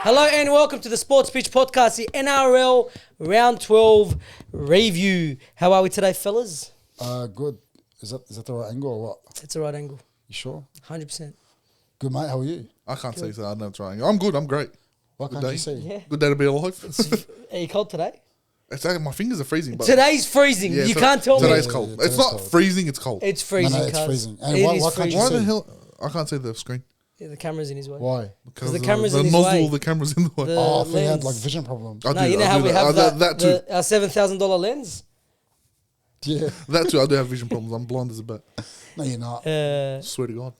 Hello and welcome to the Sports Pitch Podcast, the NRL Round 12 review. How are we today, fellas? Good. Is that the right angle or what? It's the right angle. You sure? 100%. Good, mate. How are you? I can't say so. I don't know trying. I'm good. I'm great. What Good can't day. you see? Yeah. Good day to be alive. Are you cold today? It's like my fingers are freezing. But Today's freezing. yeah, You can't tell me. Today's cold. Yeah, it's today's not cold. freezing. It's cold. It's freezing, it's cuz. freezing. And It why is can't you freezing. Why see? the hell? I can't see the screen. Yeah, the camera's in his way. Why? Because the camera's the in his nozzle, way. the camera's in the way. The Oh, I thought you had lens. like vision problems. I No, do. you know I how do we have that too. our $7,000 lens? Yeah. That too. I do have vision problems. I'm blind as a bat. No, you're not. Swear to God.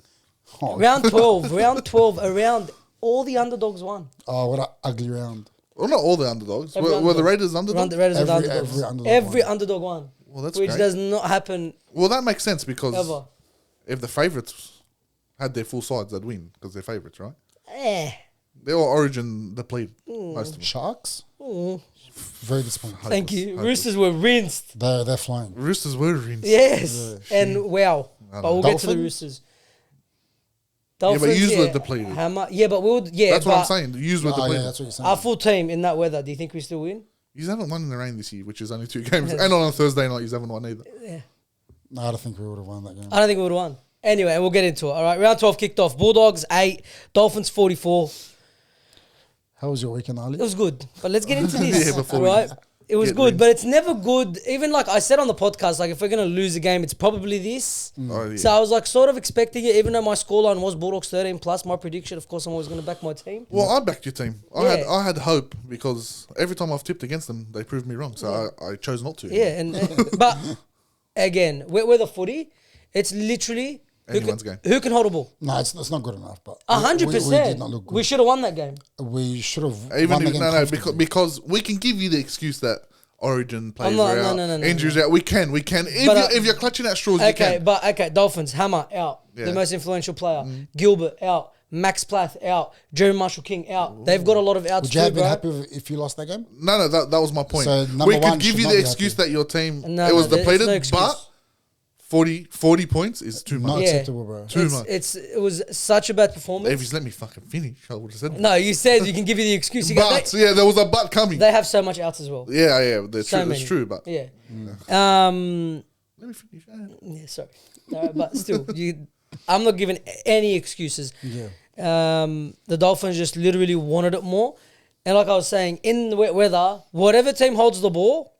Oh, Round 12. Round 12. Around all the underdogs won. oh, what an ugly round. Well, not all the underdogs. Every Were the underdog. Raiders underdogs? The Raiders are the Every underdogs. underdog Every won. underdog won. Well, that's Which great. does not happen Well, that makes sense because ever. if the favourites had their full sides, they'd win because they're favourites, right? Eh. They were Origin depleted, most of them. Sharks? Mm. Very disappointing. Thank you. Hopeless. Roosters were rinsed. They're flying. Roosters were rinsed. Yes. And wow. I But we'll get to the Dolphins? Roosters. Yeah, but yous were yeah. depleted. How much? Yeah, but we'll. Yeah, That's what I'm but saying. The U's were Oh, depleted. yeah, that's what you're saying. our full team in that weather. Do you think we still win? You haven't won in the rain this year, which is only 2 games. And on a Thursday night, you haven't won either. Yeah. No, I don't think we would have won that game. I don't think we would have won. Anyway, we'll get into it. All right, round 12 kicked off. Bulldogs 8, Dolphins 44. How was your weekend, Ali? It was good, but let's get into this. Yeah, before all we right, it was get good, rinsed. but it's never good. Even like I said on the podcast, like if we're gonna lose a game, it's probably this. Oh, yeah. So I was like sort of expecting it, even though my scoreline was Bulldogs 13 plus. My prediction, of course, I'm always gonna back my team. Well, I backed your team. Yeah. I had hope because every time I've tipped against them, they proved me wrong. So I chose not to. Yeah, and but again, with the footy, it's literally Anyone's game. who can hold a ball. No, it's not good enough. But 100%. we did not look good. We should have won that game. We should have Even won the if, game no, comfortably. because we can give you the excuse that Origin players not- are out, no, injuries out. We can. But, If you're clutching at straws, you Okay, can. but Dolphins, Hammer out, Yeah. the most influential player. Gilbert out, Max Plath out, Jerry Marshall King out. They've got a lot of outs Would you too, have been bro. happy if you lost that game? No, that was my point. So, number we one could give should you not the be excuse happy. that your team No, it was no, there's depleted, no excuse. but 40 points is too much. Not Yeah. acceptable, bro. Too much. It was such a bad If performance. he's let me fucking finish, I would have said. No, you said you can give you the excuse. You go, But yeah, there was a but coming. they have so much outs as well. Yeah, that's So true. many. That's true. But Yeah. let me finish. Yeah, sorry. No, but still, I'm not giving any excuses. Yeah. The Dolphins just literally wanted it more. And like I was saying, in the wet weather, whatever team holds the ball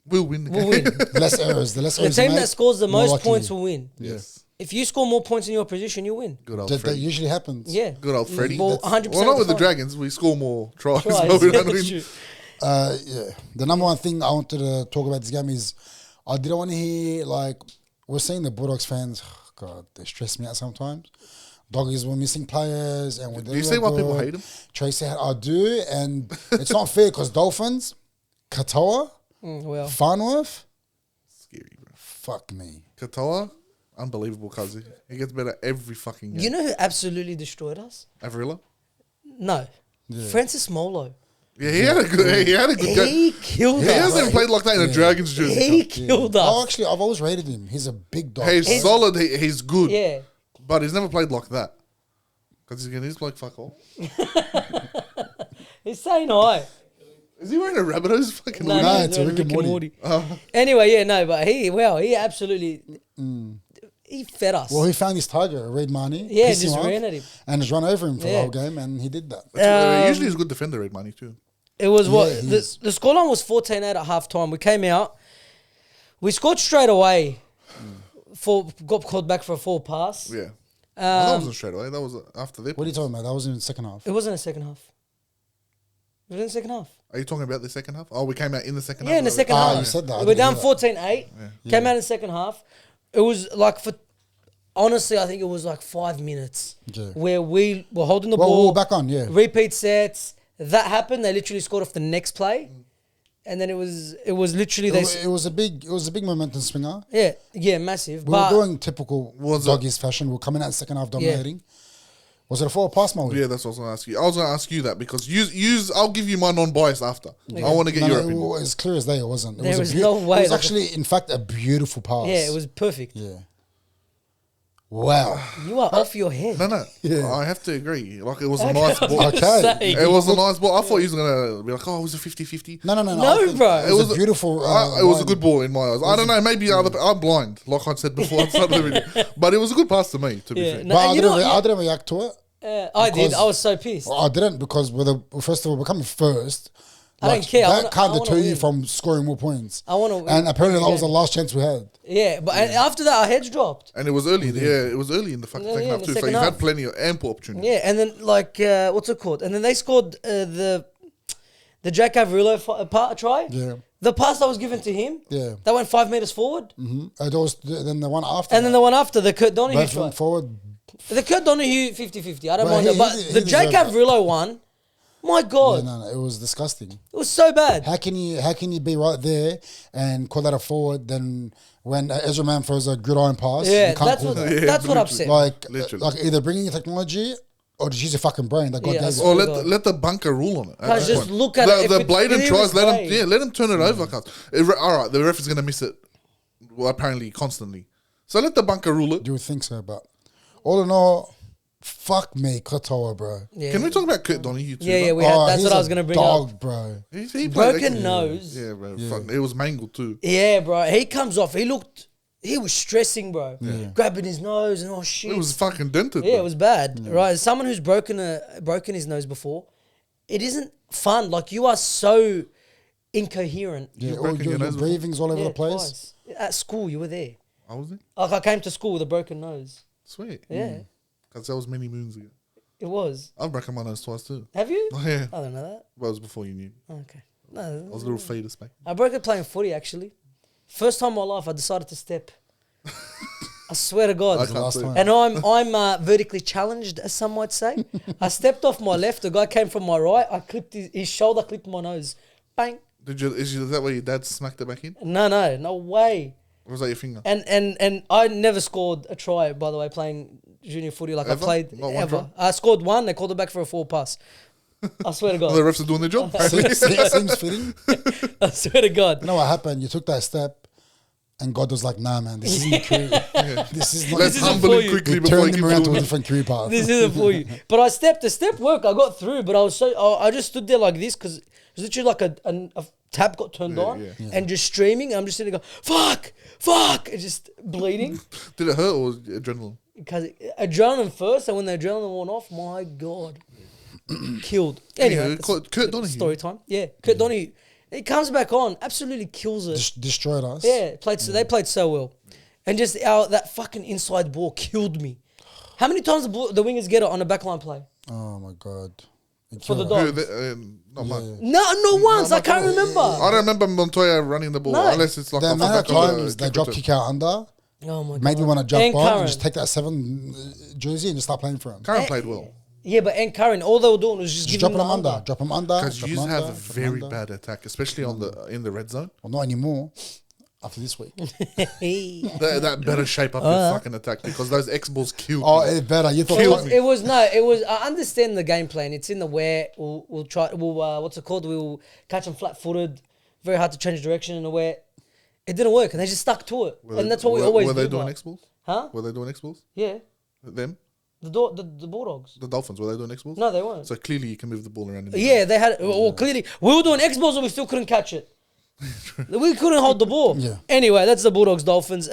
We'll win the will game. win. The less errors. The less The errors. team you that make, scores the more most likely points you- will win. Yes. If you score more points in your position, you win. Good old That Freddie. usually happens. Yeah. Good old Freddie. Well, That's- 100% Well, not with the fine. Dragons. We score more tries. Tries, but we yeah, don't that's win. true. Yeah. The number one thing I wanted to talk about this game is I didn't want to hear, like, we're seeing the Bulldogs fans, God, they stress me out sometimes. Doggies were missing players. And Do you see why people hate him? Tracy, I do. And it's not fair because Dolphins, Katoa, Well, Farnworth, Scary, bro. fuck me. Katoa, unbelievable, cousin. He gets better every fucking game. you know who absolutely destroyed us? Avrila? No. Francis Molo. Yeah, he had a good game. He killed He us. hasn't played like that in a Dragons jersey. He killed Oh, us. actually, I've always rated him. He's a big dog. He's solid. He's good. Yeah. But he's never played like that. Because he's like fuck all. He's saying hi. Is he wearing a Rabbitohs fucking No, hoodie? No, no, it's no, a Rick and Morty. Anyway, yeah, no, but he absolutely, he fed us. Well, he found his target, Reid Marnie. Yeah, pissed just him off, ran at him. And just run over him for the Yeah. whole game, and he did that. Usually he's a good defender, Red Money, too. It was what Yeah, he the is. scoreline was 14-8 at half time. We came out, we scored straight away. Got called back for a full pass. Yeah. That wasn't straight away. That was after their. What are you talking about? That was in the second half. It wasn't a second half. It was in the second half. Are you talking about the second half? Oh, we came out in the second half? Yeah, in the second half. you said that. I We were didn't down hear that. 14-8. Came out in the second half. It was like honestly, I think it was like 5 minutes Yeah. where we were holding the Well, ball. we're back on, yeah. Repeat sets. That happened. They literally scored off the next play. And then it was literally It was a big momentum swinger. yeah, massive. We but were doing typical Was it- doggies fashion. We were coming out in the second half dominating. Was it a forward pass, Molly? Yeah, that's what I was going to ask you. I was going to ask you that because I'll give you my non-bias after. I want to get No, your no, opinion. it was as clear as day. It wasn't. It There was was a no way It was that- actually, in fact, a beautiful pass. yeah, it was perfect. Yeah. Wow. You are off your head. No. Yeah. I have to agree. Like, it was a nice ball. Okay. It was a nice ball. I thought he was going to be like, oh, it was a 50-50. No. No, I think bro. It was a beautiful. It was a line. good ball in my eyes. I don't know. Maybe I'm blind, like I said before. I started the video. But it was a good pass to me, to be Yeah, fair. no, But I you know didn't, what? I didn't react to it. I did. because- I was so pissed. I didn't because first of all, we're coming first. I don't care. I That wanna- can't I wanna deter you win. from scoring more points. I wanna win. And apparently that was the Yeah. last chance we had. Yeah, but and after that, our heads dropped. And it was early. Yeah, it was early in the fucking Yeah, second yeah, half in the too. So second you had half. plenty of ample opportunity. Yeah, and then like what's it called? And then they scored the Jack Averillo try. Yeah. The pass that was given to him. Yeah. That went 5 meters forward, It was then the one after. and then the one after the Kurt Donahue both try. went forward. The Kurt Donahue 50-50. I don't Well, mind he- that, but he the Jack deserved it. Averillo one, my Yeah, God, no, it was disgusting. it was so bad. How can you be right there and call that a forward? Then when Ezra Man throws a gridiron pass, Yeah, you can't that's call what that. Yeah, that's what literally. upset. me. Like Literally. either bring in your technology or just use your fucking brain that God Yeah, gave I you. Or Oh, God. let the bunker rule on it. at Guys, that just point. look at the, it. If The it's blatant clear tries, as let day. him turn it over. Cuz. All right, the ref is gonna miss it. Well, apparently constantly. So let the bunker rule it. You would think so, but all in all, fuck me, Katoa, bro. Yeah. Can we talk about Kurt Donahue too? Yeah, bro? we had. That's he's what I a was gonna bring dog, up. bro. He played Broken excellent. nose. Yeah, bro. Fuck, it was mangled too. Yeah, bro. He comes off. He was stressing, bro. Grabbing his nose and oh shit. It was fucking dented. Yeah, bro. it was bad. Right, as someone who's broken his nose before, it isn't fun. Like you are so incoherent. Yeah, broken your your nose before? breathing's all over Yeah, the place. twice. At school, you were there. I was there. Like I came to school with a broken nose. Sweet. Yeah, Because that was many moons ago. it was. I've broken my nose twice too. Have you? Oh, yeah. I don't know that. Well, it was before you knew. Okay. No, I was a little fetus back. I broke it playing footy actually. First time in my life, I decided to step. I swear to God. I can't last see. time. And I'm vertically challenged, as some might say. I stepped off my left. The guy came from my right. I clipped his shoulder, clipped my nose. Bang. Is that where your dad smacked it back in? No way. Or was that your finger? And I never scored a try, by the way, playing junior footy like Ever? I played Not one ever. try? I scored one. They called it back for a forward pass. I swear to Well, the God. refs are doing their job. Seems fitting. I swear to God. You know what happened? You took that step, and God was like, "Nah, man, this isn't the career. This is not." Let's isn't humble for him you. quickly He before he turned him keeps around to a doing it. different career path. This isn't for you. But the step worked. I got through, but I was I just stood there like this because it was literally like a tap got turned on yeah. and just streaming. I'm just sitting there going, fuck, it's just bleeding. Did it hurt or was it adrenaline? Because adrenaline first, and when the adrenaline went off, my God, killed. Anyway, Yeah, that's Kurt Donahue. story time. Yeah, Kurt Donahue. He comes back on, absolutely kills it. Destroyed us. Yeah, they played so well, and just that fucking inside ball killed me. How many times the wingers get it on a backline play? Oh my God. It For the killed us. dog. Not much. No, once. No, I can't no. remember. I don't remember Montoya running the ball No. unless it's like The off the amount of back of times the they drop kick kick out under, Oh my God. made me want to jump And on Curran. and just take that 7 jersey and just start playing for him. Curran played well. Yeah, but and Curran, all they were doing was just Just giving dropping him them under. Drop them under. Because drop you 'em have under, a drop 'em very under. bad attack, especially in the red zone. Well, not anymore. After this week. That better shape up your fucking attack because those X balls killed. Oh, me. it's better. You thought It was. I understand the game plan. It's in the where we'll try. What's it called? We'll catch them flat-footed. Very hard to change direction in the where. It didn't work, and they just stuck to it, and that's what we always Were do. they doing bro. X balls? Huh? Were they doing X balls? Yeah, Them? the Bulldogs. The Dolphins, were they doing X balls? No, they weren't. So clearly you can move the ball around. In the Yeah, they had. Well, clearly we were doing X balls, and we still couldn't catch it. We couldn't hold the ball. Yeah. Anyway, that's the Bulldogs Dolphins.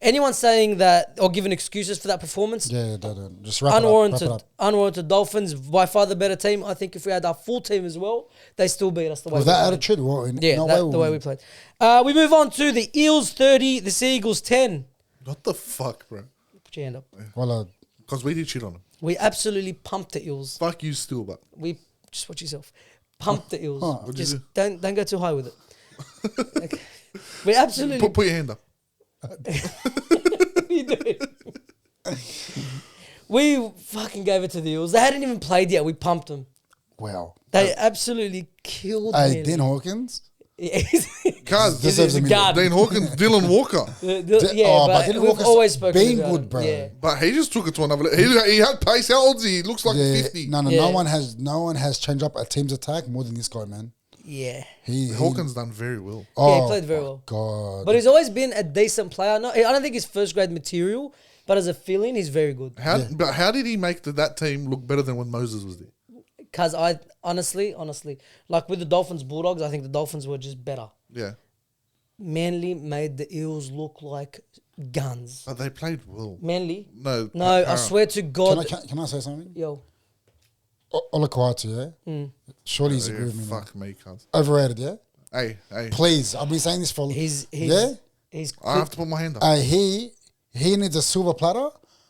Anyone saying that or giving excuses for that performance? Yeah, just wrap Unwarranted, it up. unwarranted Dolphins by far the better team. I think if we had our full team as well, they still beat us the way. With we that played. attitude, well, Yeah, the way we played. We move on to the Eels 30, the Seagulls 10. What the fuck, bro? Put your hand up. Well, Because we did shit on them. We absolutely pumped the Eels. Fuck you still, but We just watch yourself. Pumped the Eels. What'd you Just do? don't go too high with it. Okay. We absolutely. put your hand up. What are you doing? We fucking gave it to the Eels. They hadn't even played yet. We pumped them. wow. They absolutely killed Hey, me. Dean Hawkins. Cuz, Deserves a minute. Dean Hawkins, Dylan Walker. But Dylan we've Walker's always spoken been about good, him. bro. Yeah. But he just took it to another level. He had pace. How old is he? He looks like Yeah, 50. no Yeah. one has changed up a team's attack more than this guy, man. Yeah. Hawkins done very well. Yeah, he played very well. God. But he's always been a decent player. No, I don't think he's first grade material But as a fill-in, he's very good. But how did he make that team look better than when Moses was there? Because I honestly, like with the Dolphins Bulldogs, I think the Dolphins were just better. Yeah. Manly made the Eels look like guns. But they played well. Manly? No. I swear to God. Can I say something? Yo. Olakwatu, yeah? Surely he's agree with me. Fuck me, cuz. Overrated, yeah? Hey. Please, I've been saying this for... He's I have to put my hand up. He needs a silver platter,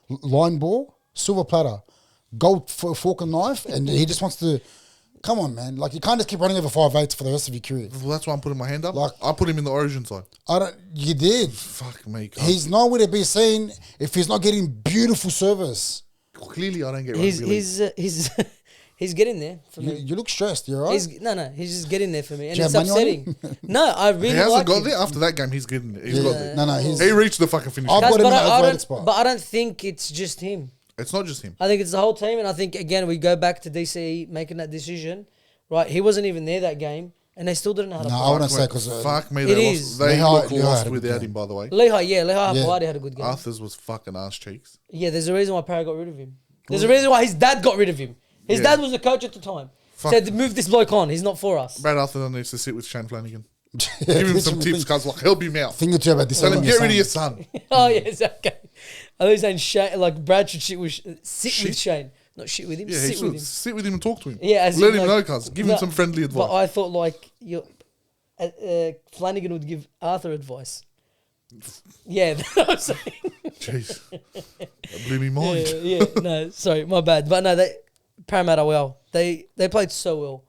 line ball, silver platter, gold fork and knife, and he just wants to... Come on, man. Like, you can't just keep running over 5'8" for the rest of your career. Well, that's why I'm putting my hand up. Like, I put him in the Origin side. You did. Fuck me, cuz. He's nowhere to be seen if he's not getting beautiful service. Clearly, I don't get He's getting there for me. You look stressed, you're right? He's just getting there for me. And Do you it's have money on upsetting. No, I really He hasn't like got him. there. After that game, he's getting there. He's got there. He He reached the fucking finish. I've line. got him in But the overrated spot. I don't think it's just him. It's not just him. I think it's the whole team. And I think, again, we go back to DCE making that decision. Right? He wasn't even there that game. And they still didn't know how to play. I wouldn't say because... Fuck me, It they is. lost. They Lehigh look had lost a good without game. him, by the way. Lehigh Hapuati had a good game. Arthur's was fucking ass cheeks. Yeah, there's a reason why Parra got rid of him. There's a reason why his dad got rid of him. His dad was the coach at the time. Fuck. Said, move this bloke on. He's not for us. Brad Arthur needs to sit with Shane Flanagan. Give him some tips, cuz. Like, help him out. Thing or two about this. Tell him, get rid of your son. Oh, yes, okay. I was saying Shane, like Brad should sit with Shane. Not shit with him, Yeah, he sit with should him. sit with him and talk to him. Yeah, as Let in, him like- know, cuz. Give him some friendly advice. But I thought like Flanagan would give Arthur advice. Yeah, that's what I'm saying. Jeez. That blew me mind. Yeah, no, sorry, my bad. But no, Parramatta well. They played so well.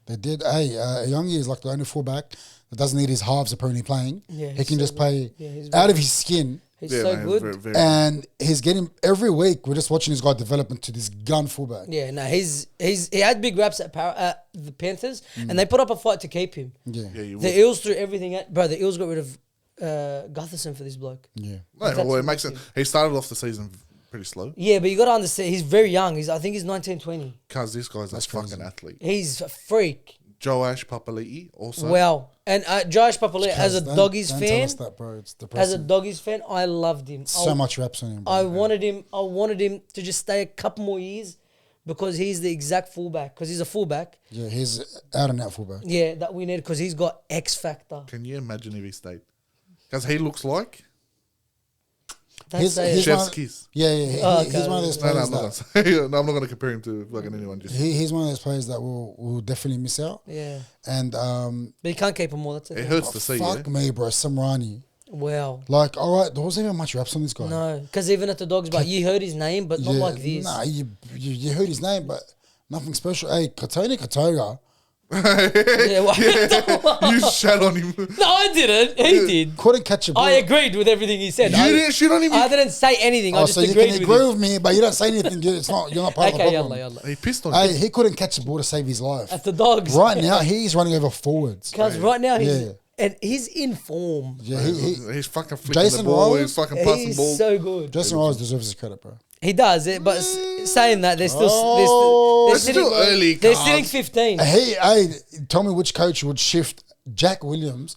They did. Hey, Youngie is like the only fullback that doesn't need his halves apparently playing. Yeah, he he's can so just play good. Yeah, he's out very of his skin. He's Yeah, so man, good. very, very And he's getting every week. We're just watching this guy develop into this gun fullback. Yeah, no, he had big raps at the Panthers, and they put up a fight to keep him. Yeah, Yeah, you The would. Eels threw everything at bro. The Eels got rid of Gutherson for this bloke. yeah. No, well, it makes sense. He started off the season pretty slow. Yeah, but you got to understand, he's very young. I think he's 19, 20. Cuz this guy's a That's fucking crazy. athlete. He's a freak. Joash Papali'i also. Wow. And Josh Papalea, as a Don't- Doggies don't tell fan, us that, bro. It's as a depressing. Doggies fan, I loved him. So much reps on him. Bro. I wanted him to just stay a couple more years because he's the exact fullback. Because he's a fullback. Yeah, he's out and out fullback. Yeah, that we need because he's got X factor. Can you imagine if he stayed? Because he looks like Don't He's- say he's it. one- Chef's Kiss. Yeah, Oh, he's okay. one of those No, players I'm not gonna that say. No, I'm not gonna compare him to fucking anyone. Just he's one of those players that will definitely miss out. Yeah. And But you can't keep him more. That's it it. hurts to see. fuck Yeah? me, bro, Samrani. Wow. Like, all right, there wasn't even much reps on this guy. No, because even at the Dogs, but you heard his name, but not Yeah, like this. Nah, you heard his name, but nothing special. Hey, Katoni Katoga Yeah, well, You shat on him. no, I didn't. He did. couldn't catch a ball. I agreed with everything he said. You didn't shit on him. I didn't say anything. I Oh, just so you agreed can with agree him. with me, but you don't say anything. It's not. You're not part of the Okay, problem. yalla. He pissed on him. Hey, he couldn't catch the ball to save his life. At the Dogs. Right now, he's running over forwards. Because right now, Yeah. he's in form. Yeah, He's fucking flicking Jason the ball. Rose? He's fucking passing He's ball. so good. Jason Rose deserves his credit, bro. He does it, but saying that, they're still Oh, they're it's still early, They're cuz. sitting 15. Hey, tell me which coach would shift Jack Williams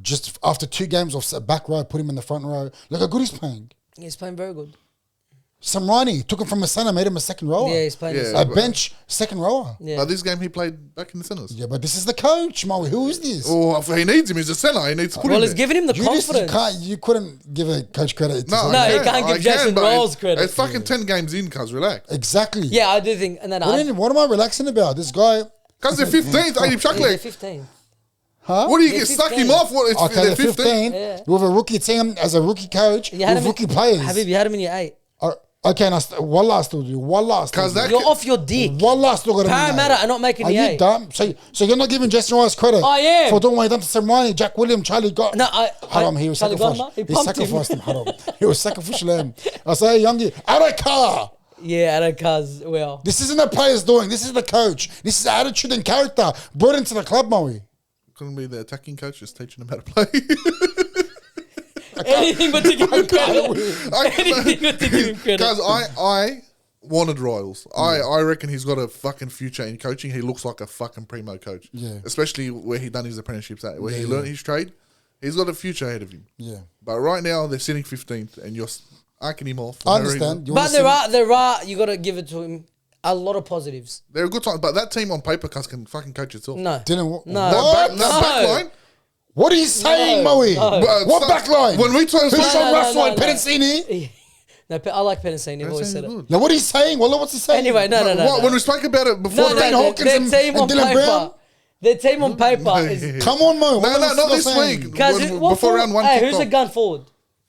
just after 2 games off back row, put him in the front row. Look how good he's playing. He's playing very good. Samrani took him from a centre, made him a second rower. Yeah, he's playing. Yeah. A bench second rower. Yeah. But this game he played back in the centres. Yeah, but this is the coach, Maui. Who is this? Oh, he needs him. He's a centre. He needs to put Well, him he's there. giving him the confidence. You couldn't give a coach credit. to No, someone. No, I you can't give I Jason but Rose it's- credit. It's fucking 10 games in, cuz. Relax. Exactly. Yeah, I do think. And then What am I relaxing about? This guy, Cuz they're 15th. Aiden they're Chuckleg. 15. huh? What do you They're get? Suck 15. him off? What? It's, Okay, they're they're 15. 15 Yeah. with a rookie team as a rookie coach You had with him rookie players. Habib, you had him in your 8. Okay, and Wallah still do. Wallah still Cuz do. that You're off your dick. Wallah still got him in Parramatta there. are not making Are the you 8. dumb? So you're not giving Jason Rice credit? I am. For doing what he done to Samrani, Jack William, Charlie got. No, Haram, he was Charlie sacrificed. Gardner, he He pumped him. sacrificed him. Haram. He was sacrificial lamb. I say, Youngie, Araka. Yeah, I don't cuz. Well, This isn't the players doing. This is the coach. This is attitude and character brought into the club, Maui. Couldn't be the attacking coach just teaching him how to play. anything but to give him credit. Anything but to give him credit. Guys, I wanted Royals. I reckon he's got a fucking future in coaching. He looks like a fucking primo coach. Yeah. Especially where he done his apprenticeships at, where he learned his trade. He's got a future ahead of him. Yeah. But right now they're sitting 15th, and arcing him off. I understand. You But wanna there are. You got to give it to him. A lot of positives. They're a good time, but that team on paper can fucking coach itself. No. Dylan, No. what? That back line. What are you saying, No, Moe? no. What back line? When we told Who's No, on no, Russell and no. Penisini? No, I like Penasini. I've always said it. Now, what are you saying? Well, what's he saying? Anyway, no. When we spoke about it before, No, Dean no, Hawkins their and- team and on Dylan paper. Brown? Their team on paper is. Come on, Mo. No, not this week. Before round one. Hey, kicked who's off. a gun forward?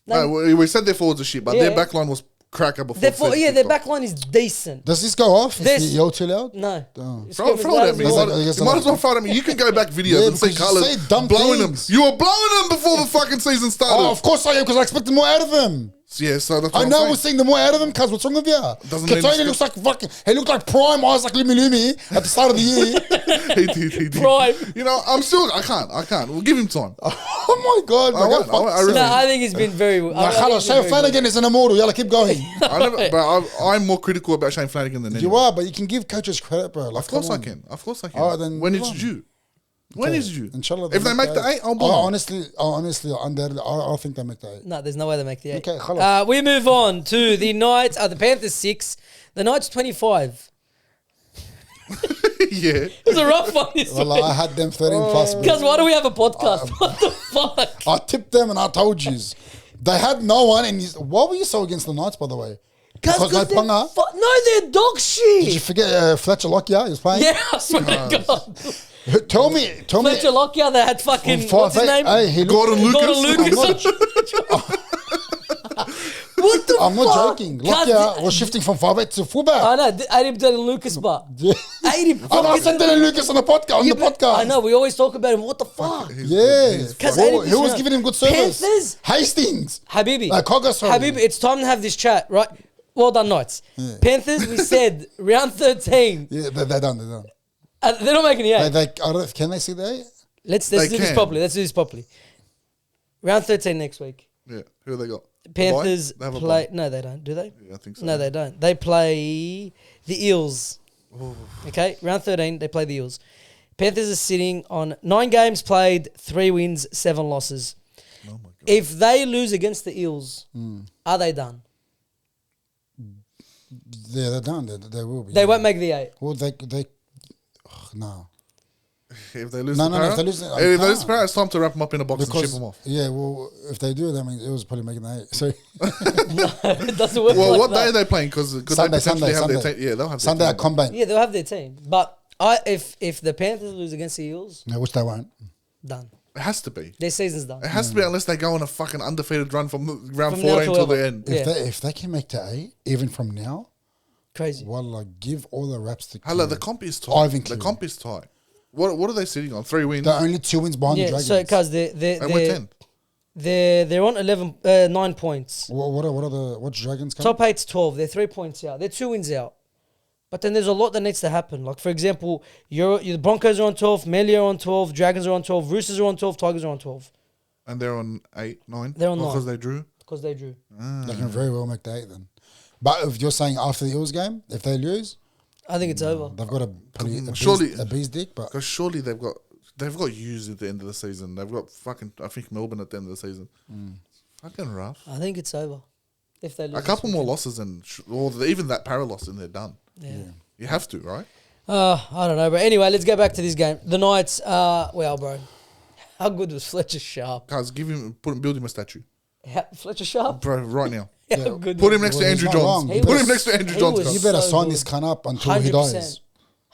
No, we said their forwards are shit, but their Yeah. back line was cracker before. Their the season their kicked off. back line is decent. Does this go off? This- If you yell too loud? No. Oh. It's Throw good it as at me. well. I guess You might I'm as well throw it at me. You can go back videos Yeah, and see because you colours say dumb blowing things. them. You were blowing them before the fucking season started. Oh, of course I am, because I expected more out of him. Yeah, so that's what I I'm know saying. we're seeing the more out of him, cuz what's wrong with you? Doesn't mean Katoni it's looks like fucking, he looked like prime Isaac Lumi at the start of the year. He did. Prime. You know, I can't. We'll give him time. Oh my God. I man, won't. go fuck I yourself. No, I think he's been very. Nah, Carlos, Shane Flanagan is an immortal. Yalla, keep going. I'm more critical about Shane Flanagan than You anyone. are, but you can give coaches credit, bro. Like, Of course come I on. can. Of course I can. All right, then when move it's on. due. When Okay. is due? Inshallah, If they make the 8, I'll bomb them. honestly, I think they make the 8. No, there's no way they make the 8. Okay, khalas. We move on to the Knights. The Panthers 6. The Knights 25. Yeah. It was a rough one this Well, week. I had them 13 plus. bro. Because why do we have a podcast? What the fuck? I tipped them and I told you. They had no one. And why were you so against the Knights, by the way? Because no they're Ponga. no, they're dog Did you shit. forget Fletcher Lockyer? He was playing. Yeah, I swear to God. Tell me. Fletcher Lockyer, they had fucking, Five, what's his name? Hey, he looked- Gordon Lucas. What the I'm not fuck? joking. Lockyer was shifting from 5'8" to fullback. I know, 80 Dylan Lucas, but Yeah. 80 I said Dylan Lucas on the podcast. Yeah, but I know, we always talk about him. What the fuck? Yeah. Because Well, who was giving him good service? Panthers? Hastings. Habibi. Cogger, sorry. Habibi, it's time to have this chat, right? Well done, Knights. Panthers, we said round 13. Yeah, they're done. They're not making the 8. I don't, can they see the 8? Let's They do this can. properly. Let's do this properly. Round 13 next week. Yeah. Who have they got? Panthers They have a play. bye? No, they don't. Do they? Yeah, I think so. No, they don't. They play the Eels. Okay, round 13, they play the Eels. Panthers are sitting on 9 games played, 3 wins, 7 losses. Oh my God. If they lose against the Eels, are they done? Yeah, they're done. They will be. They won't make the 8. Well, no. If they lose No, the no, Para, if they lose the- if they lose can't. the Para, it's time to wrap them up in a box and ship them off. Yeah, well, if they do, that means it was probably making the 8. So It doesn't work Well, like what that. day are they playing? Because they potentially have their team. Yeah, they'll have Sunday their at team. Combine. Yeah, they'll have their team. But if the Panthers lose against the Eels, No, which they won't. done. It has to be. Their season's done. It has to be unless they go on a fucking undefeated run from round From now 14 till till the ever. end. Yeah. If they can make the 8, even from now, Crazy. wallah, give all the reps to Hello, Cleary. the comp is tight. Ivan The Cleary. comp is tight. What are they sitting on? 3 wins. They're only 2 wins behind the Yeah, Dragons. so because And we're 10th. they're on 9 points. What's Dragons coming? Top 8's 12. They're 3 points out. They're 2 wins out. But then there's a lot that needs to happen. Like, for example, the Broncos are on 12, Manly are on 12, Dragons are on 12, Roosters are on 12, Tigers are on 12 And they're on 8, 9. They're on Because 9. they drew. because they drew. They can very well make the 8 then. But if you're saying after the Eels game, if they lose, I think it's over. they've got Surely- a bee's dick. But Because surely they've got used at the end of the season. They've got fucking, I think, Melbourne at the end of the season. Fucking rough. I think it's over. If they lose A couple more losses and even that para loss and they're done. Yeah. You have to, right? I don't know, but anyway, let's go back to this game. The Knights, well, bro, how good was Fletcher Sharp? Guys, build him a statue. Fletcher Sharp? Bro, right now. How good Put was him next Well, to he's Andrew not Johns. wrong. He Put was- him next to Andrew he Johns. was- guys. you better so sign good. this cunt up until he 100%. dies.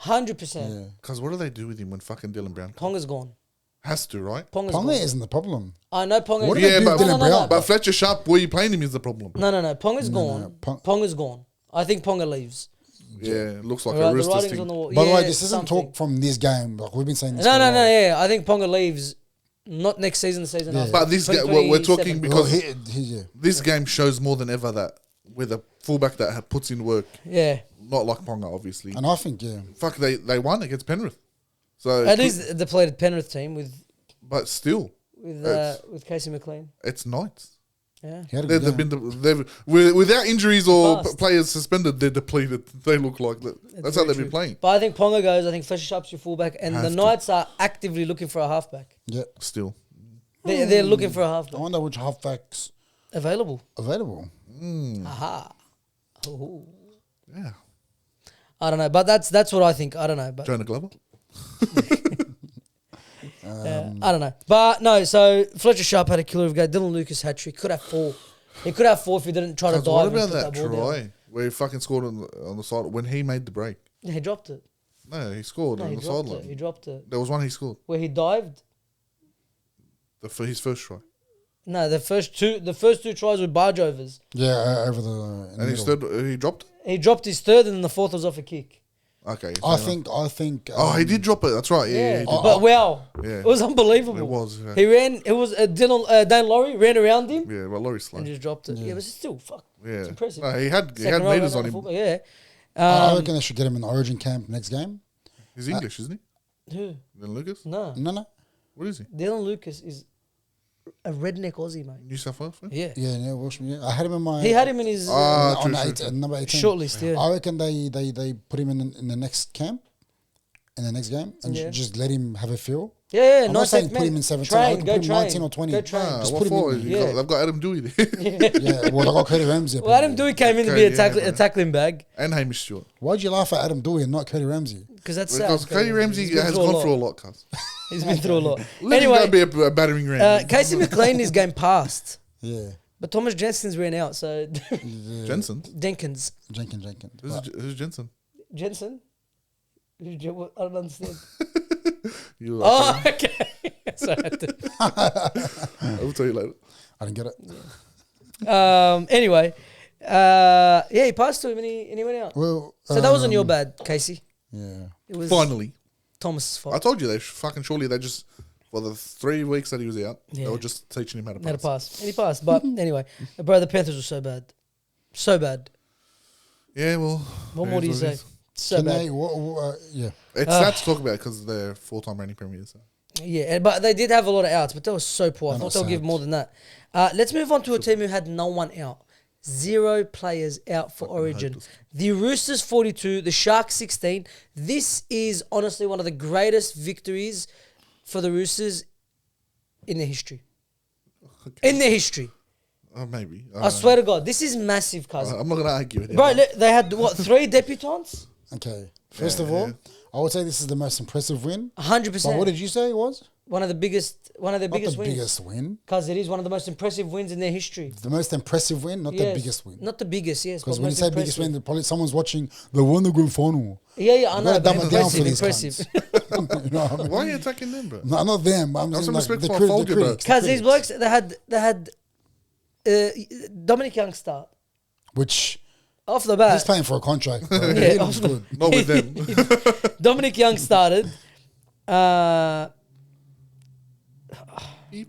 100%. Because what do they do with him when fucking Dylan Brown comes? Ponga's gone. Has to, right? Ponga's Ponga gone. isn't the problem. I know Ponga's What gone. do they Yeah, do but, with Dylan Brown? but Fletcher Sharp, where you playing him is the problem. No. Ponga's gone. no, Ponga's gone. I think Ponga leaves. Yeah, looks like Alright, a the Roosters writing's thing. on the wall. By the way, Yeah, this isn't something. talk from this game. Like we've been saying this. No, for a no, while. yeah. I think Ponga leaves. Not next season, the season after. But this we're talking 2027. because Yeah. this game shows more than ever that with a fullback that puts in work, Yeah. not like Ponga, obviously. And I think, yeah. Fuck, they won against Penrith. So At least the depleted Penrith team but still, with Casey McLean. it's Knights. Yeah. He had a They've good game. been without injuries or Fast. players suspended. They're depleted. They look like that. That's how very they've true. been playing. But I think Ponga goes. I think Fletcher Sharp's your fullback, and the Have to. Knights are actively looking for a halfback. Yeah. Still, They're looking for a I halfback. wonder which halfbacks. available. Available. Ooh. Yeah. I don't know, but that's what I think. I don't know, but Jonah Glover. I don't know. But no, so Fletcher Sharp had a killer of a game. Dylan Lucas had trick. Could have 4. He could have 4 if he didn't try to dive. What and about put that ball down. try where he fucking scored on the side when he made the break? Yeah, he dropped it. No, he scored No, on he the dropped it. sideline. He dropped it. There was one he scored. Where he dived. His first try. No, the first two tries were barge overs. Yeah, over the. And he dropped it? He dropped his third, and then the fourth was off a kick. Okay. I think. He did drop it. That's right. Yeah. he did. But wow, Yeah. it was unbelievable. It was. Yeah. He ran. It was Dan Laurie ran around him Yeah, but Laurie's slow. and just dropped it. Yeah, but it's still Yeah. It's impressive. No, he had Second row meters run on him. football, yeah. I reckon they should get him in the Origin camp next game. He's English, isn't he? Who? Then Lucas? No. No. What is he? Dylan Lucas is a redneck Aussie, mate. New South Wales? Man? Yeah. Yeah, Welshman. Yeah, I had him in my. He had him in his on true, the number 18. shortlist, yeah. I reckon they put him in the next camp, in the next game, and Yeah. just let him have a feel. Yeah, I'm not 19th saying put man. him in 17. Train, I can go put him train. 19 or 20. Go train. Ah, Just what put him for? in. Yeah. They've got Adam Dewey there. Yeah, well, I got Cody Ramsey. Well, Adam Dewey came in to be Okay, yeah, a bro. tackling bag And Hamish Stewart. Why'd you laugh at Adam Dewey and not Cody Ramsey? because that's sad. Because Cody Ramsey He's been has through a gone lot. through a lot, cuz. He's been through a lot. Let him go Anyway, be a battering ram. Casey McLean is game past, Yeah. but Thomas Jensen's ran out. So Jensen? Jenkins, Jenkins. Who's Jensen? Jensen. I don't understand. You Oh, okay. Sorry, I'll tell you later. I didn't get it. anyway, yeah, he passed to him and he went out. Well, So that wasn't your bad, Casey. Yeah. It was Finally. Thomas's I fault. told you, they just, for the 3 weeks that he was out, they Yeah. were just teaching him how to Had a pass. pass. And he passed. But anyway, bro, the Panthers were so bad. So bad. Yeah, well. What it more do you is what it say? is. So Can bad. they? Yeah. It's sad to talk about because they're 4-time reigning premiers. So. Yeah, but they did have a lot of outs, but they were so poor. I They're thought they'll not give sad. more than that. Let's move on to a team who had no one out. 0 players out for Origin. hopeless. The Roosters 42, the Sharks 16. This is honestly one of the greatest victories for the Roosters in their history. Okay. In their history. Maybe. I swear to God, this is massive, cousin. I'm not going to argue with you. Bro, they had, what, 3 debutants? Okay. First of all, I would say this is the most impressive win. 100%. But what did you say it was? One of their biggest Not the wins. biggest win. Because it is one of the most impressive wins in their history. The most impressive win, not the Yes. biggest win. Not the biggest, yes. Because but when you most say biggest impressive. win, probably someone's watching. They won the grand final. Yeah, I You know. gotta dumb But it down for impressive, these impressive. You know what I mean? Why are you attacking them, bro? No, not them. But I'm Have saying some like respect the, for our the folder, bro. critics. the Because these critics. blokes, they had Dominic Young start Which off the bat. he's paying for a contract. Bro. Yeah, He looks good. Not with them. Dominic Young started.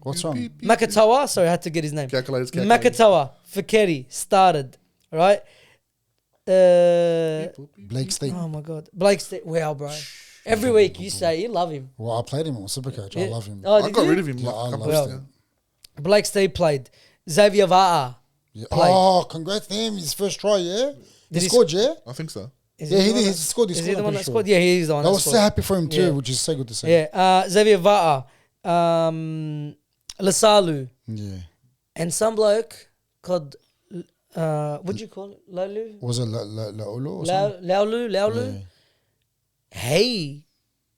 What's wrong? Makatoa, sorry, I had to get his name. Calculators. Makatoa, Fakeri started, right? Blake State. Oh my God, Blake State. Wow, bro. Every week you say you love him. Well, I played him on Supercoach. I Yeah. love him. Oh, I did got you? rid of him Yeah, like I a couple love weeks him. ago. Blake State played. Xavier Va'a. Yeah. played. Oh, congrats to him. His first try, yeah? Did He he scored, yeah? I think so. Is Yeah, the he one did. that- He scored. He Is scored. he the I'm one pretty that sure. scored? Yeah, he is the one I that was so scored. happy for him too, Yeah. which is so good to see. Yeah, Xavier Va'a, Lasalu, Yeah. and some bloke called, what do you call it? Laulu? Was it Laulu or something? Laulu? Yeah. Hey,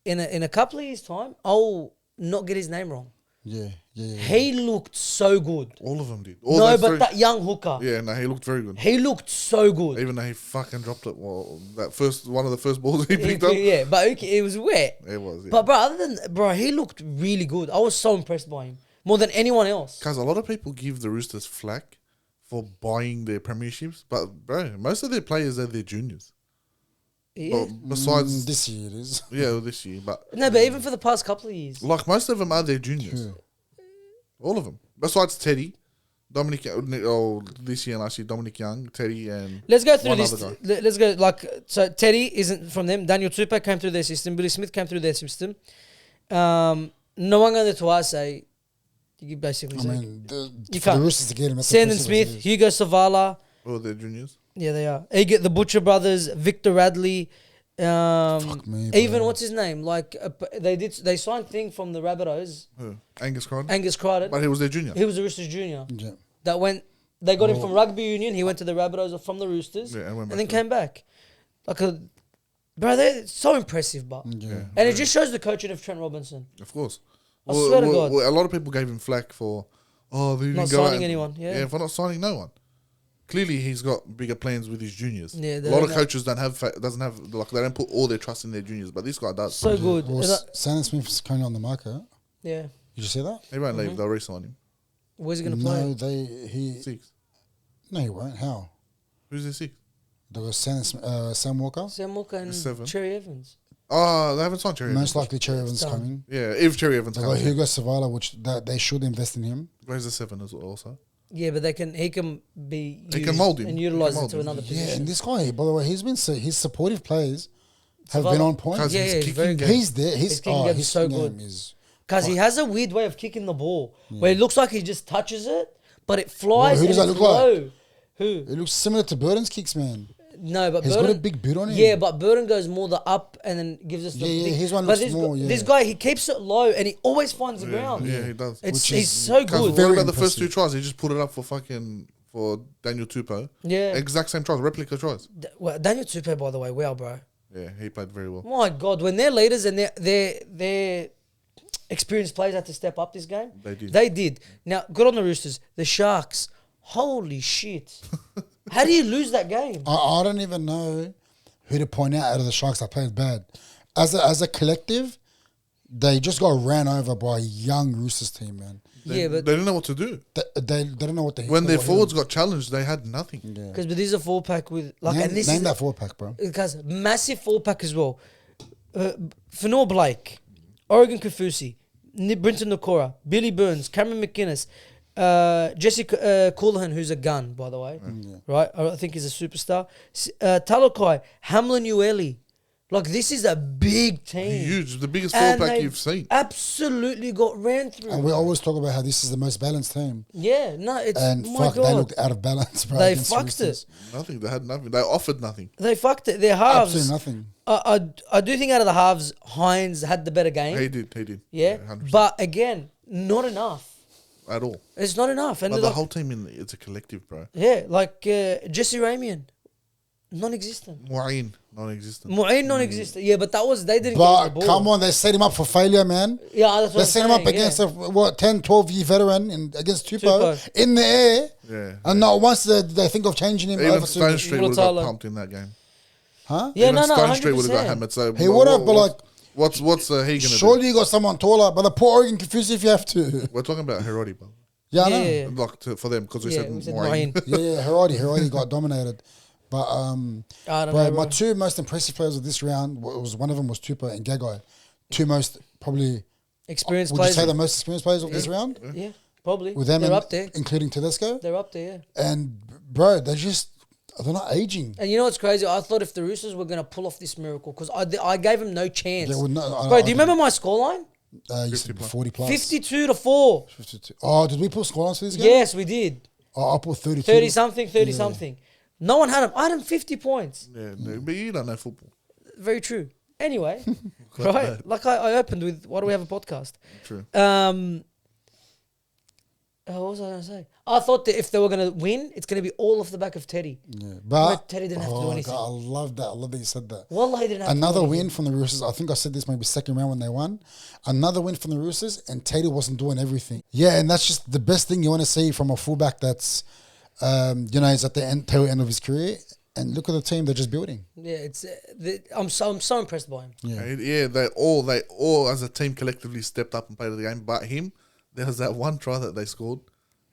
in a couple of years' time, I'll not get his name wrong. Yeah. He looked so good. All of them did. No, but that young hooker, Yeah, no, he looked very good. he looked so good. Even though he fucking dropped it. Well, one of the first balls he picked up. Yeah, but it was wet. It was, yeah. But bro, he looked really good. I was so impressed by him more than anyone else. Because a lot of people give the Roosters flack for buying their premierships, but bro, most of their players are their juniors. Yeah. Well, besides, This year it is. yeah, this year, but No, but even for the past couple of years. like most of them are their juniors. Yeah. All of them. Besides Teddy, Dominic, this year and last year, Dominic Young, Teddy, and Let's go through one this. other guy. Let's go so Teddy isn't from them. Daniel Tupa came through their system. Billy Smith came through their system. Nwanga Tuase, you basically I say. mean, You for can't. the Roosters to get him. that's Sandon impressive as Smith, it is. Hugo Savala. All their juniors. Yeah, they are. You get the Butcher brothers, Victor Radley. Fuck me, Even bro. what's his name? Like they signed thing from the Rabbitohs, Who? Angus Crichton. Angus Crichton. But he was their junior. He was a Roosters junior Yeah. that went They got him from rugby union. He went to the Rabbitohs or from the Roosters, Yeah, and went and back then to came back. Bro, they're so impressive, but and it just shows the coaching of Trent Robinson. Of course. I swear to God. A lot of people gave him flack for, they didn't Not go signing out anyone, yeah. for not signing no one. Clearly, he's got bigger plans with his juniors. Yeah, a they lot of don't coaches they don't put all their trust in their juniors, but this guy does. So good. Well, Sandon Smith's currently on the market. Yeah. Did you see that? He won't leave. They'll re-sign him. Where's he going to play? No, Six. No, he won't. How? Who's the six? There was Sam Walker. Sam Walker and Seven. Cherry Evans. Oh, they haven't signed Cherry Most Evans. likely Cherry Evans Done. coming. Yeah, if Cherry Evans They got comes. Hugo Savala, which they should invest in him. Where's the 7 as well also? Yeah, but he can be He used can mould him. and He utilize can it mould to him. another Yeah, position. and this guy, by the way, his supportive players have Savala. been on point. Because Yeah, his he's kicking very game. good. He's there. His kicking game's so kicking good. game is. Because he has a weird way of kicking the ball where it looks like he just touches it, but it flies. Who does and that it's look like? low. Who? It looks similar to Burton's kicks, man. No, but He's Burton, got a big boot on him. Yeah, but Burton goes more the up and then gives us the Yeah, big. his one but looks more, This yeah. guy, he keeps it low and he always finds the ground. Yeah, he does. He's so Because good. what Very about the first two impressive. tries? He just put it up for Daniel Tupou. Yeah. Exact same tries, replica tries. Well, Daniel Tupou, by the way, wow, bro. Yeah, he played very well. My God, when they're leaders and they're experienced players had to step up this game. They did. Now, good on the Roosters. The Sharks, holy shit. How do you lose that game? I don't even know who to point out of the Sharks that played bad. As a collective, they just got ran over by a young Roosters team, man. They but didn't know what to do. They don't know what they When their what forwards got challenged, they had nothing. Yeah. because this is a 4-pack with like, Name, and this name is that 4-pack, bro. because massive 4-pack as well. Fanor Blake, Oregon Kafusi, Brinton Nakora, Billy Burns, Cameron McInnes, Jesse Coulahan, who's a gun, by the way, right? I think he's a superstar. Talakai, Hamlin Ueli. Like, this is a big team. Huge, the biggest And 4-pack they you've seen. Absolutely got ran through. And we always talk about how this is the most balanced team. Yeah, no, it's And my fuck, God. they looked out of balance, bro. They against fucked Roosters. it. Nothing. They had nothing. They offered nothing. They fucked it. Their halves. Absolutely nothing. I do think out of the halves, Hines had the better game. He did. Yeah, 100%. but again, not enough. At all. It's not enough. And But the like, whole team, it's a collective, bro. yeah, like Jesse Ramian, non-existent. Mu'in, non-existent. Mu'in, non-existent. Yeah, but they didn't But get the ball. come on, they set him up for failure, man. Yeah, that's what They I'm set him up saying, against yeah. a 10, 12-year veteran against Tupou Tupou. in the air. Yeah. And not once they think of changing him Even over Stone to... Street would have got Mulatalo. pumped in that game. Huh? Yeah, Even no, Stone Street would have got 100%. hammered. So He would have, but like... what's he gonna do? Surely you got someone taller, but the poor Oregon confused if you have to. We're talking about Herodi, bro. Yeah, I know. Yeah. Like for them because we Yeah, said we said Mu'in. Mu'in. Yeah, Herodi got dominated. But I don't bro, know, my bro. two most impressive players of this round was one of them was Tupou and Gagai. Two most probably Experienced would players. you say the most experienced players of this round? Yeah, probably. With them They're and- up there. including Tedesco. They're up there, yeah. And bro, they're not aging. And you know what's crazy? I thought if the Roosters were going to pull off this miracle, because I gave them no chance. Yeah, well, no, Bro, do you remember my scoreline? You said 40 plus. 52-4. 52. Oh, did we put scorelines for this game? Yes, we did. Oh, I put 32. 30 something. No one had him. I had him 50 points. Yeah, but you don't know football. Very true. Anyway, right? Like I opened with, why do we have a podcast? True. What was I going to say? I thought that if they were going to win, it's going to be all off the back of Teddy. Yeah, but Teddy didn't have to do anything. God, I love that. I love that you said that. Wallahi didn't have Another to do win from the Roosters. I think I said this maybe second round when they won. Another win from the Roosters, and Teddy wasn't doing everything. Yeah, and that's just the best thing you want to see from a fullback that's, he's at the tail end of his career. And look at the team they're just building. Yeah, it's. I'm so impressed by him. Yeah, they all as a team collectively stepped up and played the game. But him, there was that one try that they scored,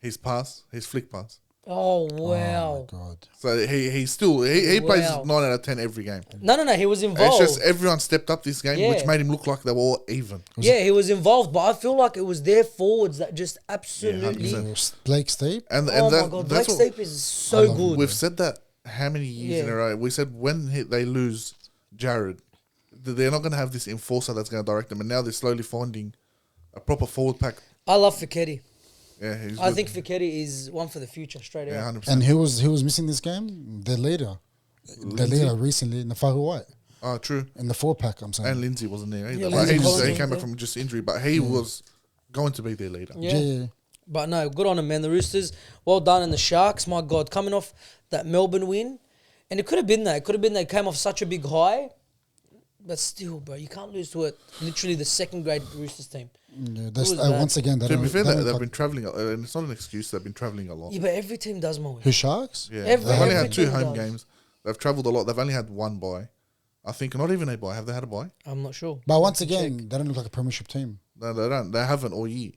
his flick pass. Oh Oh wow! my God. So he plays Wow. 9 out of 10 every game. No, he was involved. It's just everyone stepped up this game, which Yeah. made him look like they were all even. Yeah, he was involved, but I feel like it was their forwards that just absolutely. 100%. Blake Steep. And Oh that, my God, Blake that's what Steep is so good. we've said that how many years in Yeah. a row. We said when they lose Jared, they're not going to have this enforcer that's going to direct them. And now they're slowly finding a proper forward pack. I love Fiketi. Yeah, he's I good. think Fiketi is one for the future, straight Yeah, out. 100%. And who was missing this game? Their leader. Their leader recently, Nafahu White. Oh, true. In the 4-pack, I'm saying. And Lindsay wasn't there either. Yeah, But Lindsay he Collins came wasn't back there. from just injury, but he was going to be their leader. Yeah. Yeah. But no, good on them, man. The Roosters, well done. And the Sharks, my God, coming off that Melbourne win. And it could have been that. It could have been they came off such a big high. But still, bro, you can't lose to it. Literally the second grade Roosters team. Yeah, bad. once again, To be fair, they've been travelling, and it's not an excuse. They've been travelling a lot. Yeah, but every team does, Mo. Who, Sharks? Yeah, Every they've only had team 2 home does. games. They've travelled a lot. They've only had 1 bye. I think not even a bye. Have they had a bye? I'm not sure. But once Check. again, they don't look like a premiership team. No, they don't. They haven't all year.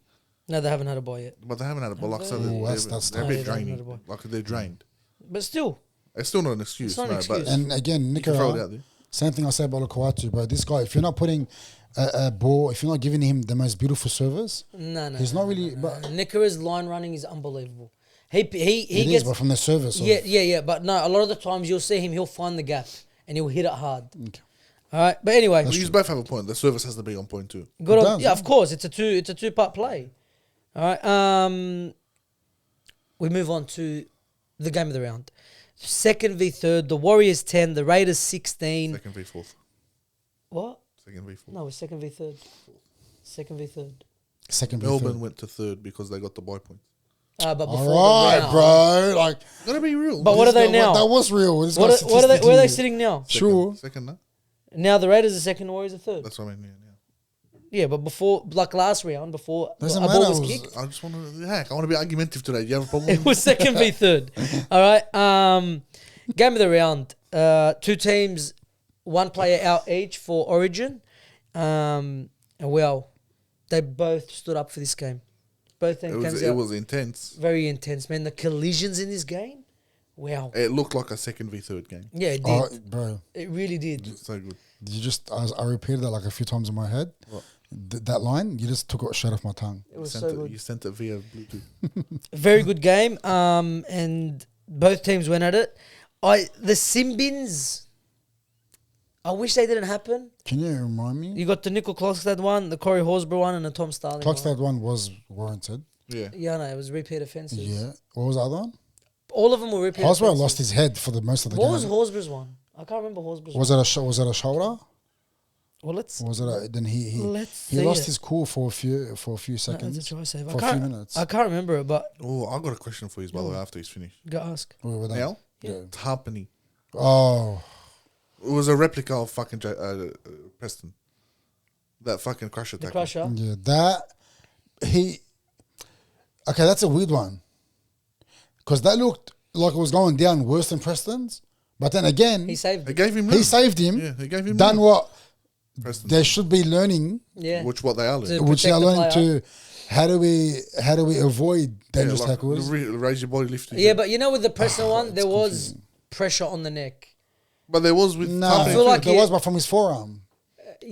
No, they haven't had a bye yet. But they haven't had a bye. Like I said, Ooh, that's they're a tough. bit Yeah, they haven't had a draining. bye. Like they're drained. But still, It's still not an excuse. It's not an no, excuse. but And again, you can throw it Nicola, out there. same thing I said about Lukaku, bro. This guy, if you're not putting a ball, if you're not giving him the most beautiful service, no. he's not really. But Nikara's line running is unbelievable. He it is, gets but from the service. yeah. But no, a lot of the times you'll see him. He'll find the gap and he'll hit it hard. Okay. All right, but anyway, You both have a point. The service has to be on point too. good It on, does, yeah, yeah. of course. It's a two-part play. All right. We move on to the game of the round. Second v third. The Warriors 10. The Raiders 16. Second v fourth. What? Second v fourth. No, it's second v third. Second v third. Second, Melbourne went to third because they got the bye points. But before All the right, round. bro. Like, Gotta be real. But what are this they guy- now? That was real. This What guy's are they? Where are they statistically- sitting now? Sure. Second, no? Now the Raiders are second. The Warriors are third. That's what I mean. Yeah. Yeah, but before, like last round, before Doesn't a matter, ball was it was- kicked, I just want to. Heck, I want to be argumentative today. Do you have a problem? it was second v third. All right. Game of the round. 2 teams, 1 player out each for Origin. And well, they both stood up for this game. Both teams came It out was intense. very intense, man. The collisions in this game, wow. It looked like a second v third game. Yeah, it did. Oh, bro. It really did. So good. You just, I repeated that like a few times in my head. What? That line, you just took it straight off my tongue. It was Sent so it- good. You sent it via Bluetooth. Very good game. And both teams went at it. The Simbins, I wish they didn't happen. Can you remind me? You got the Nickel Klokstad one, the Corey Horsburgh one, and the Tom Starling one. Klokstad one was warranted. Yeah. Yeah, no, it was repeat offences. Yeah. What was the other one? All of them were repeat Horsburgh offences. lost his head for the most of the What game. was Horsburgh's one? I can't remember Horsburgh's Was one. it a shoulder? Well, let's... Or was it then he Let's he see lost it. his cool for a few No, that's a seconds. try save. For a few minutes. I can't remember it, but Oh, I got a question for you, by the way, after he's finished. go ask. We were done. Now, Yeah. Tarpany. Oh, It was a replica of fucking Preston. That fucking crusher The tackle. Crusher. yeah. Okay, that's a weird one. Because that looked like it was going down worse than Preston's. But then again, He saved They it. gave him he room. saved him. Yeah, they gave him Done room. what Preston. they should be learning, Yeah. What they are learning. To which they protect are the learning player. to how do we avoid dangerous tackles? Raise your body, lift it. Yeah, but you know with the Preston one, there was pressure on the neck. But there was with No, Tarpany I feel too. like there he- was, but from his forearm.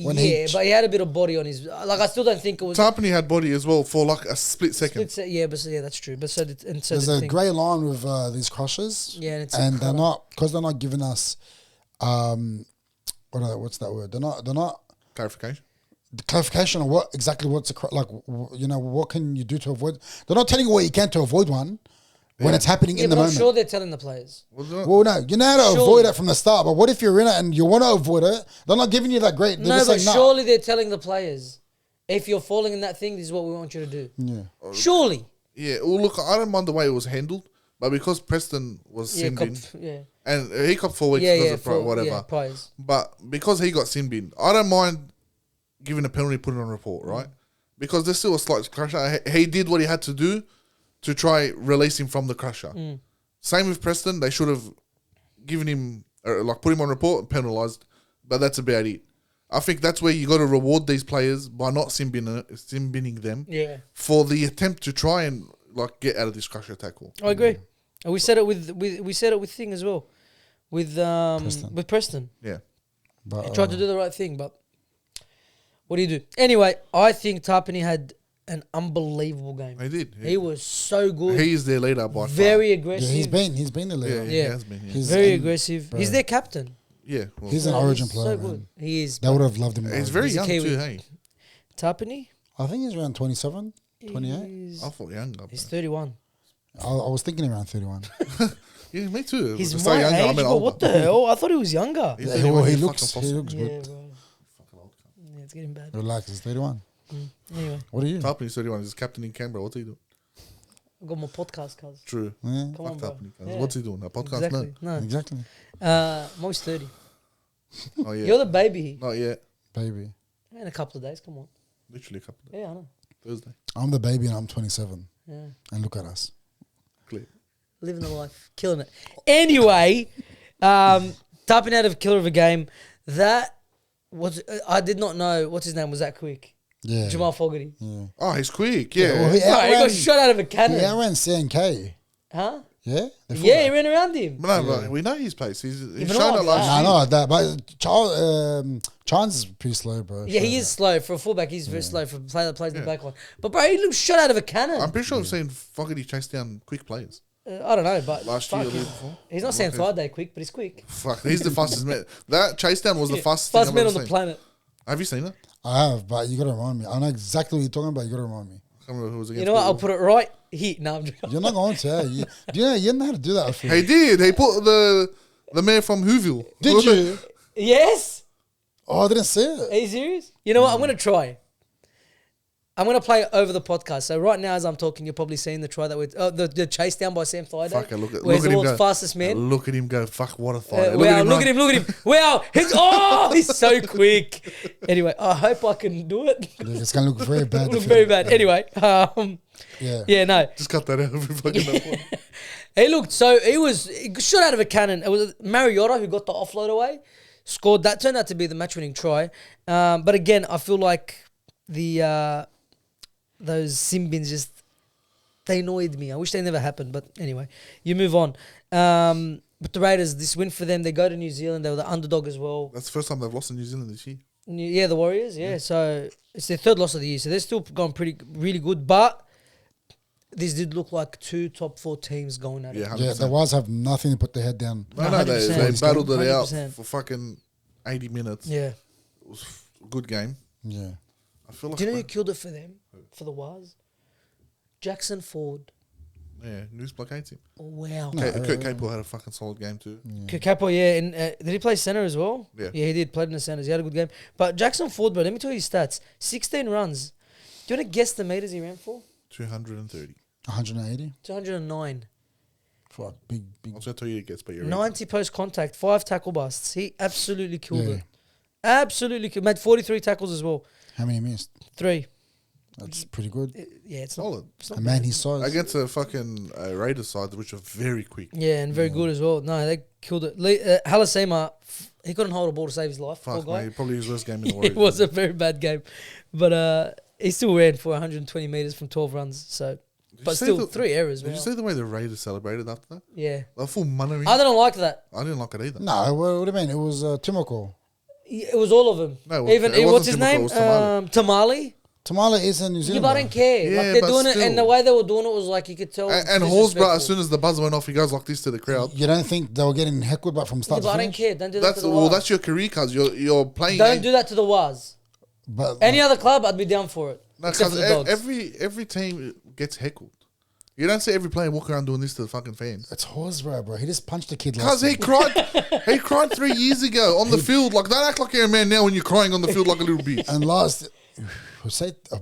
When he Yeah, but he had a bit of body on his... Like, I still don't think it was... Tarpany had body as well for like a split second. Yeah, that's true. But so did... And so There's did a thing. grey line with these crushers. Yeah, and it's and a they're colour. not because they're not giving us what's that word? They're not Clarification. the clarification of what exactly what's what can you do to avoid. They're not telling you what you can to avoid one when it's happening Yeah, in the but I'm moment. sure they're telling the players. Was it? Well, no, you know how to Surely. avoid it from the start. But what if you're in it and you want to avoid it? They're not giving you that great. They're No, just but saying, nah. surely they're telling the players, if you're falling in that thing, this is what we want you to do. Yeah. Surely. Yeah. Well, look, I don't mind the way it was handled, but because Preston was Yeah, simmed in, yeah. and he copped 4 weeks Yeah, because yeah, of pro- whatever. Yeah, prize. But because he got simmed in, I don't mind giving a penalty, putting on report, right? Because there's still a slight crusher. He did what he had to do to try release him from the crusher. Same with Preston. They should have given him, put him on report and penalised. But that's about it. I think that's where you got to reward these players by not simbinning them Yeah. for the attempt to try and get out of this crusher tackle. I agree. And we said it with Thing as well. With Preston. Yeah. But He tried to do the right thing, but what do you do? Anyway, I think Tarpany had an unbelievable game. He did. He was so good. He's their leader by very yeah, aggressive. he's been the leader. far. Yeah. He has been. Yeah. He's very and- aggressive. bro. He's their captain. Yeah. Well, He's an Yeah, origin he's player. So man. good. He is. They would have loved him. he's more. very He's a young Kiwi. too, hey? Tarpany? I think he's around 27, 28. He's, I thought younger. he's Bro. 31. I was thinking around 31. Yeah, me too. He's To my say younger, I age, mean but older. what the hell? I thought he was younger. He's Yeah, 31, well, he he's looks fucking fossil. good. Yeah, bro. Yeah, it's getting bad. Relax, it's 31. Anyway, What are you? Tarpany's 31. He's captain in Canberra. What's he doing? I've got my podcast, cuz. True. Yeah, Come on, Fucked bro. up. Yeah. What's he doing? A podcast? Exactly. No. exactly, Most 30. No. Oh yeah. You're the baby. Not yet. baby. In a couple of days, come on. Literally a couple of days. Yeah, I know. Thursday. I'm the baby and I'm 27, Yeah. and look at us. Clear. Living the life. Killing it. Anyway, tapping out of killer of a game. That was, I did not know, what's his name was that quick? Yeah, Jamal Fogarty. yeah. Oh, he's quick. Yeah. Well, he Bro, he got outran, shot out of a he cannon. outran CNK. Huh? Yeah, Yeah, the he fullback. ran around him. But no, but we know his pace. He's but shown not it last like I year. know that, but Chance is pretty slow, bro. Yeah, he is slow. For a fullback, he's very slow. For a player that plays in the back line. But, bro, he looked shot out of a cannon. I'm pretty sure I've seen Fogarty chase down quick players. I don't know, but Last fuck year or the him. year before. He's not Sam Thaiday quick, but he's quick. Fuck, he's the fastest man. That chase down was the fastest Fast thing man I've on ever the seen. planet. Have you seen it? I have, but you gotta remind me. I know exactly what you're talking about. You gotta remind me. I can't remember who was against. You know what? I'll who. put it right here. No, I'm joking. You're not going to. You, do you know how to do that? I feel. He did. He put the mayor from Whoville. Did you? Yes? Oh, I didn't see it. Are you serious? You know what? I'm going to try. I'm going to play it over the podcast. So right now, as I'm talking, you're probably seeing the try that with the chase down by Sam Thaiday. Fuck, look where he's at the him world's go. fastest man. Look at him go. Fuck, what a fight. Wow, look at run. him, look at him. Wow, he's so quick. Anyway, I hope I can do it. Yeah, it's gonna look very bad. Look very bad. Anyway, Yeah. yeah, no. Just cut that out every fucking one. He looked he shot out of a cannon. It was Mariota who got the offload away, scored that. Turned out to be the match-winning try. But again, I feel like those sim bins they annoyed me. I wish they never happened. But anyway, you move on. But the Raiders, this win for them. They go to New Zealand. They were the underdog as well. That's the first time they've lost in New Zealand this year. Yeah, the Warriors. Yeah, so it's their third loss of the year. So they're still going really good. But this did look like two top 4 teams going at it. Yeah, 100%. Yeah, the Waz have nothing to put their head down. No, they 100%. battled it out 100%. for fucking 80 minutes. Yeah. It was a good game. Yeah. I feel like Do you know who killed it for them? For the Waz? Jackson Ford. yeah, News Block hates him. Wow. Kurt Capel had a fucking solid game too. Capo, yeah. And did he play centre as well? Yeah. Yeah, he did. Played in the centres. He had a good game. But Jackson Ford, bro, let me tell you his stats. 16 runs. Do you want to guess the meters he ran for? 230. 180. 209. Fuck, big. I was going to tell you it gets, but you're right. 90 post contact. 5 tackle busts. He absolutely killed Yeah. it. Absolutely killed. Made 43 tackles as well. How many missed? 3. That's pretty good. Yeah, it's Solid. not. It's not A man his size. Against a fucking Raiders side, which are very quick. Yeah, and very good as well. No, they killed it. Halasema, he couldn't hold a ball to save his life. Fuck, Poor guy. mate, probably his worst game in the Warriors. It was a very bad game. But he still ran for 120 metres from 12 runs. So, but you see still, the- 3 errors. Did you see the way the Raiders celebrated after that? Yeah. They were full money. I don't like that. I didn't like it either. No, what do you mean? It was Timoko. It was all of them. No, Even it what's wasn't his Timoko, name? it was Tamale. Tamale. Tamale is in New Yeah, Zealand. but I bro. don't care. Yeah, Like they're but doing it, still. and the way they were doing it was like you could tell. And it's Horsburgh, as disrespectful. soon as the buzzer went off, he goes like this to the crowd. You don't think they were getting heckled but from Yeah, start but I to don't finish? care. Don't do that That's to the well, Waz. that's your career, cuz you're playing. Don't do that to the Waz. But Any other club, I'd be down for it. No, except for the Dogs. every team gets heckled. You don't see every player walk around doing this to the fucking fans. it's Horsburgh, bro. He just punched a kid Cause last he year. cried, he cried 3 years ago on the field. Like, don't act like you're a man now when you're crying on the field like a little bitch. And last,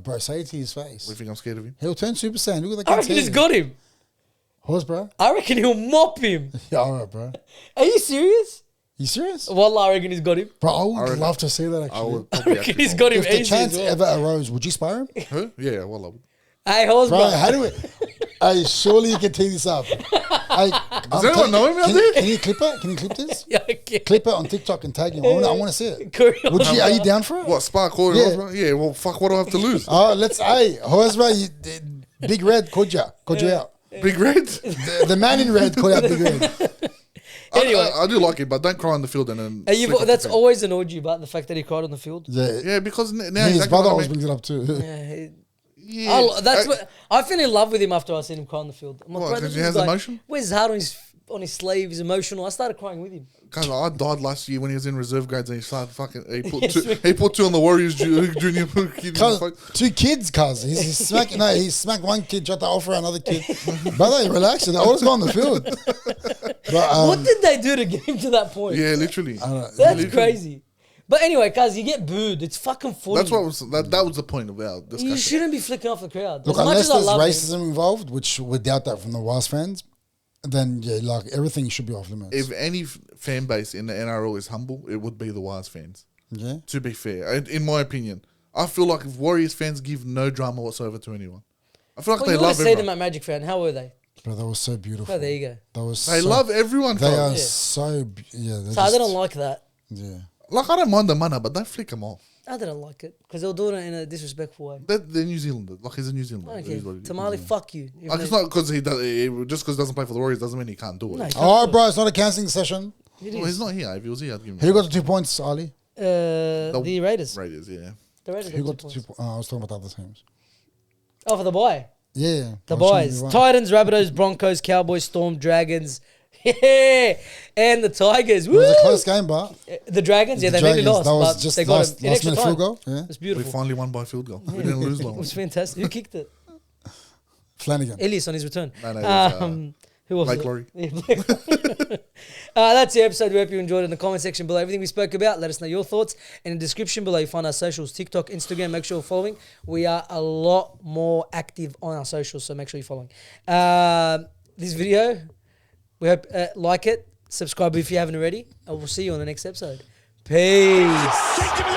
bro, say it to his face. You think I'm scared of him? He'll turn Super Saiyan. Look at the I kid's reckon he's head. got him. Horsburgh? I reckon he'll mop him. Yeah, alright, bro. Are you serious? You serious? Wallah, I reckon he's got him. Bro, I would reckon- love to see that I actually. would I probably reckon he's actually. got him If the easy chance as well. ever arose, would you spar him? Who? Yeah, well, I would. Hey, Bro, Horsburgh. how do we... Hey, surely you can tee this up. Hey, Does anyone know him out there? Can you clip it? Can you clip this? Yeah, okay. Clip it on TikTok and tag him. I want to see it. Curry Would you, are you Horsburgh. down for it? What, Spark or Yeah. Horsburgh? Yeah, well, fuck, what do I have to lose? Oh, let's... Hey, Horsburgh, Big Red called you out. Big Red? The man in red called out Big Red. Anyway. I do like it, but don't cry on the field and then. And flick off that's the field. always annoyed you about the fact that he cried on the field. Yeah, Yeah, because now his he's acting brother like a always man- brings it up too. Yeah, Yeah. that's what I fell in love with him after I seen him cry on the field. I'm like, What, bro, 'cause this he is has like- emotion? Wears his heart on his sleeve. He's emotional. I started crying with him. Cause I died last year when he was in reserve grades and he started fucking. He put Yes, two. we- He put 2 on the Warriors junior kid. Cuz, 2 kids, cuz. He smacked one kid, tried to offer another kid. Brother, relax. They all just go on the field. But, What did they do to get him to that point? Yeah, literally. I don't know. That's literally. crazy. But anyway, cuz you get booed. It's fucking funny. That's what that was the point of our discussion. You shouldn't be flicking off the crowd. Look, as much unless as I there's love him, racism involved, which we doubt that from the Wise fans, then yeah, like everything should be off limits. If any fan base in the NRL is humble, it would be the Wise fans. Yeah. To be fair, in my opinion, I feel like if Warriors fans give no drama whatsoever to anyone, I feel like well, they you want love to see everyone. them at Magic Fan. How were they? But that was so beautiful. Oh, there you go. That was They so, love everyone. They are They so yeah. So I didn't like that. Yeah. like I don't mind the money, but don't flick them off. I didn't like it because they were doing it in a disrespectful way. They're New Zealander. Like he's a New Zealander. I It don't is what care. it is. Tamale, fuck you. Even Like it's though- not because just because he doesn't play for the Warriors doesn't mean he can't do it. No, he can't All right, do bro. It's not a cancelling session. it. It Well, is. he's not here. If he was here, I'd give him Who got the 2 points, Ali? The Raiders. Raiders. Yeah. The Raiders Who got got the 2 2 points. I was talking about the other teams. Oh, for the bye. Yeah. The I was showing boys. you one. Titans, Rabbitohs, Broncos, Cowboys, Storm, Dragons. Yeah. And the Tigers. It was a Woo! close game, but The Dragons, yeah, the they nearly Dragons, lost. that was but just they got last in extra minute time. field goal. Yeah. It's We beautiful. finally won by field goal. We didn't lose It long. was fantastic. Who kicked it? Flanagan. Elias on his return. No, it was, Who was Blake it? Laurie. Yeah, Blake Laurie. That's the episode. We hope you enjoyed it. In the comment section below, everything we spoke about, let us know your thoughts. And in the description below, you find our socials, TikTok, Instagram. Make sure you're following. We are a lot more active on our socials, so make sure you're following. This video, we hope like it. Subscribe if you haven't already. And we'll see you on the next episode. Peace.